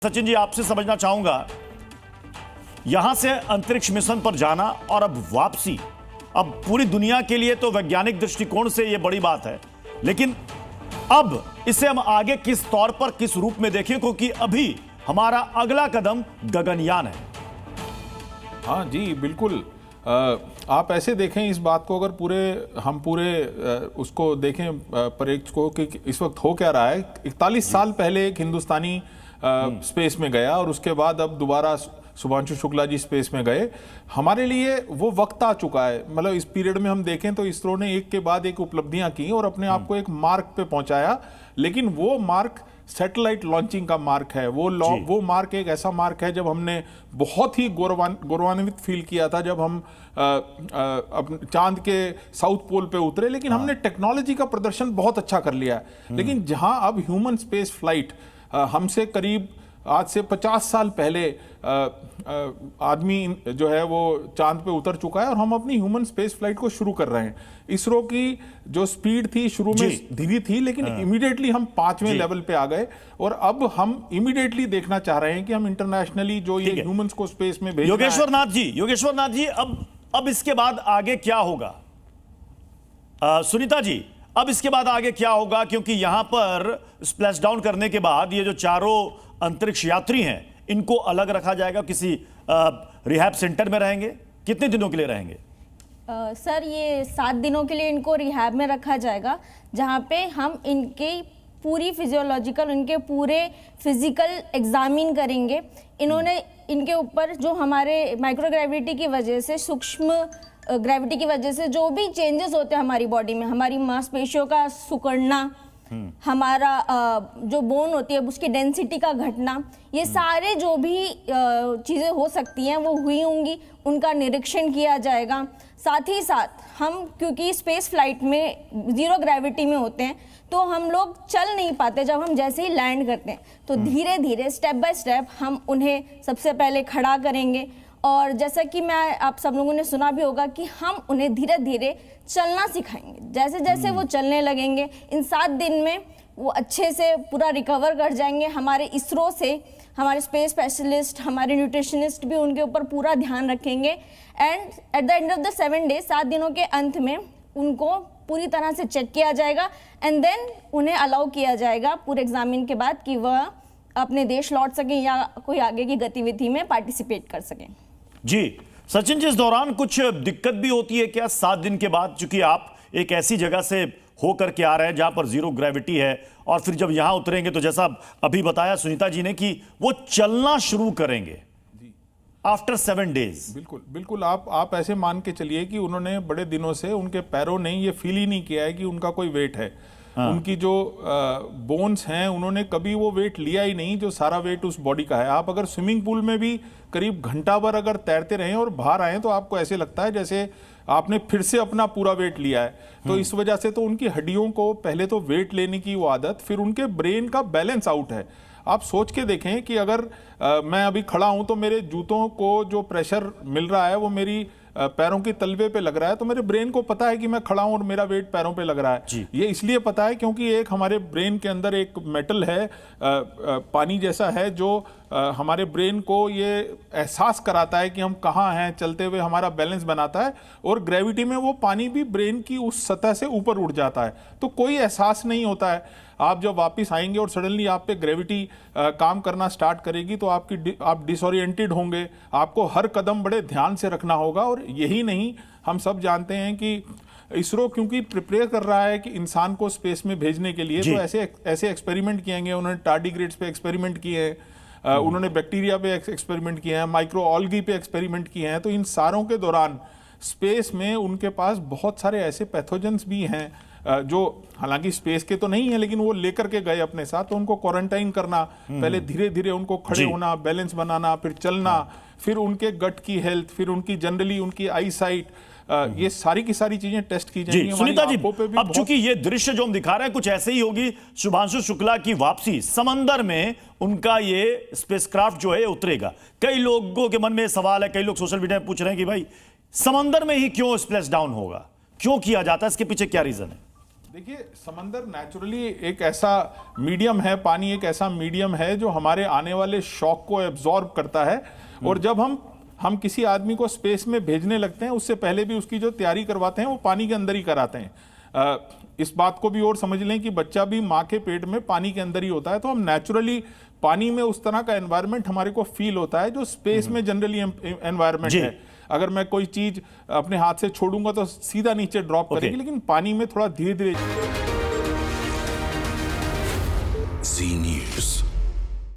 सचिन जी, आपसे समझना चाहूंगा, यहां से अंतरिक्ष मिशन पर जाना और अब वापसी, अब पूरी दुनिया के लिए तो वैज्ञानिक दृष्टिकोण से यह बड़ी बात है, लेकिन अब इसे हम आगे किस तौर पर, किस रूप में देखें, क्योंकि अभी हमारा अगला कदम गगनयान है। हाँ जी, बिल्कुल। आप ऐसे देखें इस बात को, अगर हम पूरे उसको देखें परीक्षा को कि इस वक्त हो क्या रहा है। 41 साल पहले एक हिंदुस्तानी स्पेस में गया और उसके बाद अब दोबारा शुभांशु शुक्ला जी स्पेस में गए। हमारे लिए वो वक्त आ चुका है। मतलब इस पीरियड में हम देखें तो इसरो ने एक के बाद एक उपलब्धियां की और अपने आप को एक मार्क पे पहुंचाया, लेकिन वो मार्क सैटेलाइट लॉन्चिंग का मार्क है। वो मार्क एक ऐसा मार्क है जब हमने बहुत ही गौरवान्वित फील किया था जब हम चांद के साउथ पोल पे उतरे, लेकिन हमने टेक्नोलॉजी का प्रदर्शन बहुत अच्छा कर लिया है। लेकिन जहां अब ह्यूमन स्पेस फ्लाइट हमसे करीब आज से 50 साल पहले आदमी जो है वो चांद पे उतर चुका है और हम अपनी ह्यूमन स्पेस फ्लाइट को शुरू कर रहे हैं। इसरो की जो स्पीड थी शुरू में धीमी थी, लेकिन इमीडिएटली हम 5वें लेवल पे आ गए और अब हम इमीडिएटली देखना चाह रहे हैं कि हम इंटरनेशनली जो ये ह्यूमंस को स्पेस में भेजना है। योगेश्वर नाथ जी, अब इसके बाद आगे क्या होगा? सुनीता जी, अब इसके बाद आगे क्या होगा? क्योंकि यहां पर स्प्लैश डाउन करने के बाद ये जो चारों अंतरिक्ष यात्री हैं, इनको अलग रखा जाएगा, किसी रिहैब सेंटर में रहेंगे? कितने दिनों के लिए रहेंगे? सर, ये 7 दिनों के लिए इनको रिहैब में रखा जाएगा, जहां पे हम इनकी पूरी फिजियोलॉजिकल, इनके पूरे फिजिकल एग्जामिन करेंगे। इनके ऊपर जो हमारे माइक्रोग्रेविटी की वजह से, सूक्ष्म ग्रेविटी की वजह से जो भी चेंजेस होते हैं हमारी बॉडी में, हमारी मांसपेशियों का सिकुड़ना, हमारा जो बोन होती है उसकी डेंसिटी का घटना, ये सारे जो भी चीज़ें हो सकती हैं वो हुई होंगी, उनका निरीक्षण किया जाएगा। साथ ही साथ हम, क्योंकि स्पेस फ्लाइट में जीरो ग्रेविटी में होते हैं, तो हम लोग चल नहीं पाते। जब हम जैसे ही लैंड करते हैं तो धीरे धीरे स्टेप बाय स्टेप हम उन्हें सबसे पहले खड़ा करेंगे और जैसा कि आप सब लोगों ने सुना भी होगा कि हम उन्हें धीरे धीरे चलना सिखाएंगे। जैसे जैसे वो चलने लगेंगे, इन 7 दिन में वो अच्छे से पूरा रिकवर कर जाएंगे। हमारे इसरो से हमारे स्पेस स्पेशलिस्ट, हमारे न्यूट्रिशनिस्ट भी उनके ऊपर पूरा ध्यान रखेंगे and at the end of the 7 days, 7 दिनों के अंत में उनको पूरी तरह से चेक किया जाएगा एंड देन उन्हें अलाउ किया जाएगा पूरे एग्जामिन के बाद कि वह अपने देश लौट सकें या कोई आगे की गतिविधि में पार्टिसिपेट कर सकें। जी सचिन जी, इस दौरान कुछ दिक्कत भी होती है क्या 7 दिन के बाद? चूंकि आप एक ऐसी जगह से होकर के आ रहे हैं जहां पर जीरो ग्रेविटी है और फिर जब यहां उतरेंगे तो जैसा अभी बताया सुनीता जी ने कि वो चलना शुरू करेंगे आफ्टर 7 डेज। बिल्कुल बिल्कुल। आप ऐसे मान के चलिए कि उन्होंने बड़े दिनों से उनके पैरों ने ये फील ही नहीं किया है कि उनका कोई वेट है। उनकी जो बोन्स हैं, उन्होंने कभी वो वेट लिया ही नहीं जो सारा वेट उस बॉडी का है। आप अगर स्विमिंग पूल में भी करीब घंटा भर अगर तैरते रहें और बाहर आए तो आपको ऐसे लगता है जैसे आपने फिर से अपना पूरा वेट लिया है। तो इस वजह से तो उनकी हड्डियों को पहले तो वेट लेने की वो आदत, फिर उनके ब्रेन का बैलेंस आउट है। आप सोच के देखें कि अगर मैं अभी खड़ा हूं तो मेरे जूतों को जो प्रेशर मिल रहा है वो मेरी पैरों की तलवे पे लग रहा है, तो मेरे ब्रेन को पता है कि मैं खड़ा हूं और मेरा वेट पैरों पे लग रहा है। ये इसलिए पता है क्योंकि एक हमारे ब्रेन के अंदर एक मेटल है, पानी जैसा है, जो हमारे ब्रेन को ये एहसास कराता है कि हम कहाँ हैं चलते हुए, हमारा बैलेंस बनाता है और ग्रेविटी में वो पानी भी ब्रेन की उस सतह से ऊपर उठ जाता है, तो कोई एहसास नहीं होता है। आप जब वापस आएंगे और सडनली आप पे ग्रेविटी काम करना स्टार्ट करेगी तो आप डिसोरिएंटेड होंगे, आपको हर कदम बड़े ध्यान से रखना होगा। और यही नहीं, हम सब जानते हैं कि इसरो क्योंकि प्रिपेयर कर रहा है कि इंसान को स्पेस में भेजने के लिए, तो ऐसे एक्सपेरिमेंट किए गए। उन्होंने टार्डिग्रेड्स पे एक्सपेरिमेंट किए हैं, उन्होंने बैक्टीरिया पे एक्सपेरिमेंट किए हैं, माइक्रो ऑल्गी पे एक्सपेरिमेंट किए हैं। तो इन सारों के दौरान स्पेस में उनके पास बहुत सारे ऐसे पैथोजेंस भी हैं जो हालांकि स्पेस के तो नहीं है, लेकिन वो लेकर के गए अपने साथ। तो उनको क्वारंटाइन करना, पहले धीरे धीरे उनको खड़े होना, बैलेंस बनाना, फिर चलना, फिर उनके गट की हेल्थ, फिर उनकी जनरली उनकी आई साइट, ये सारी की सारी चीजें टेस्ट की जाएंगी। सुनीता जी, अब चूंकि ये दृश्य जो हम दिखा रहे हैं कुछ ऐसे ही होगी, शुभांशु शुक्ला की वापसी, समंदर में उनका ये स्पेसक्राफ्ट जो है उतरेगा। कई लोगों के मन में सवाल है, कई लोग सोशल मीडिया में पूछ रहे हैं कि भाई समंदर में ही क्यों स्प्लैश डाउन होगा, क्यों किया जाता है, इसके पीछे क्या रीजन है? देखिए, समंदर नेचुरली एक ऐसा मीडियम है, पानी एक ऐसा मीडियम है जो हमारे आने वाले शॉक को एब्जॉर्ब करता है। और जब हम किसी आदमी को स्पेस में भेजने लगते हैं, उससे पहले भी उसकी जो तैयारी करवाते हैं वो पानी के अंदर ही कराते हैं। इस बात को भी और समझ लें कि बच्चा भी माँ के पेट में पानी के अंदर ही होता है, तो हम नेचुरली पानी में उस तरह का एनवायरनमेंट हमारे को फील होता है जो स्पेस में जनरली एनवायरनमेंट है। अगर मैं कोई चीज अपने हाथ से छोड़ूंगा तो सीधा नीचे ड्रॉप करेगी, लेकिन पानी में थोड़ा धीरे धीरे।